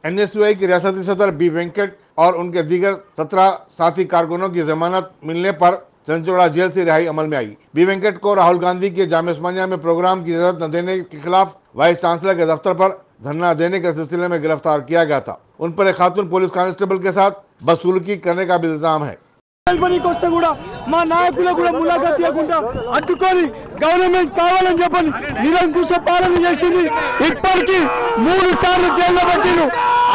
NSUI के रियासती सदर बी वेंकट और उनके दीगर 17 साथी कारकुनों की जमानत मिलने पर चंचोड़ा जेल से रिहाई अमल में आई। बी वेंकट को राहुल गांधी के जामिया उस्मानिया में प्रोग्राम की इजाजत न देने के खिलाफ वाइस चांसलर के दफ्तर पर धरना देने के सिलसिले में गिरफ्तार किया गया था। उन पर एक खातून पुलिस कांस्टेबल के साथ बदसलूकी करने का भी इल्जाम है। మా నాయకులు కూడా ములాఖాత్ చేయకుండా అడ్డుకొని గవర్నమెంట్ కావాలని చెప్పని నిరంకుశ పాలన చేసింది। ఇప్పటికీ 3 సార్లు జైల్లో పెట్టిరు,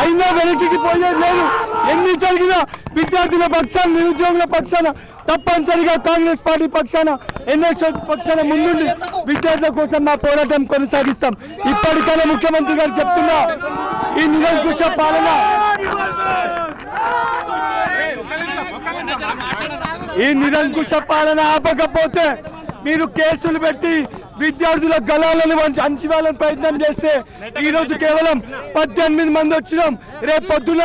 అయినా వెనక్కి పోయేది లేదు। ఎన్ని జరిగినా విద్యార్థుల పక్షాన, నిరుద్యోగుల పక్షాన, తప్పనిసరిగా కాంగ్రెస్ పార్టీ పక్షాన, ఎన్ఎస్యూ పక్షాన ముందుండి విద్యార్థుల కోసం మా పోరాటం కొనసాగిస్తాం। ఇప్పటికైనా ముఖ్యమంత్రి గారు చెప్తున్నా, ఈ నిరంకుశ పాలన ఆపకపోతే మీరు కేసులు పెట్టి విద్యార్థుల గలాలను అంచివేయాలని ప్రయత్నం చేస్తే ఈ రోజు కేవలం 18 మంది వచ్చినాం। రేపు పొద్దున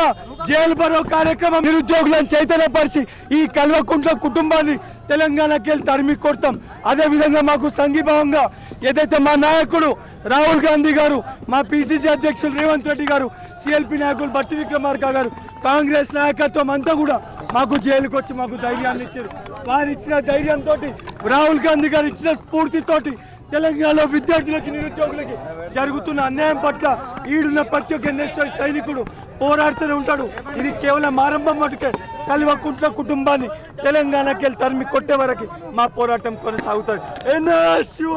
జైలు బరో కార్యక్రమం నిరుద్యోగులను చైతన్యపరిచి ఈ కల్వకుంట్ల కుటుంబాన్ని తెలంగాణకి వెళ్ళి తరిమి కొడతాం। అదే విధంగా మాకు సంఘీభావంగా ఏదైతే మా నాయకుడు రాహుల్ గాంధీ గారు, మా పిసిసి అధ్యక్షులు రేవంత్ రెడ్డి గారు, సిఎల్పి నాయకులు బట్టి విక్రమార్క గారు, కాంగ్రెస్ నాయకత్వం అంతా కూడా మాకు జైలుకు వచ్చి మాకు ధైర్యాన్ని ఇచ్చారు। వారు ఇచ్చిన ధైర్యంతో, రాహుల్ గాంధీ గారు ఇచ్చిన స్ఫూర్తితోటి తెలంగాణలో విద్యార్థులకి, నిరుద్యోగులకి జరుగుతున్న అన్యాయం పట్ల ఈడున్న ప్రతి ఒక్క ఎన్ఎస్యూ సైనికుడు పోరాడుతూనే ఉంటాడు। ఇది కేవలం ఆరంభం మటుకే। కల్వకుంట్ల కుటుంబాన్ని తెలంగాణకి వెళ్ళి తరిమి కొట్టే వరకు మా పోరాటం కొనసాగుతుంది। ఎన్ఎస్యూ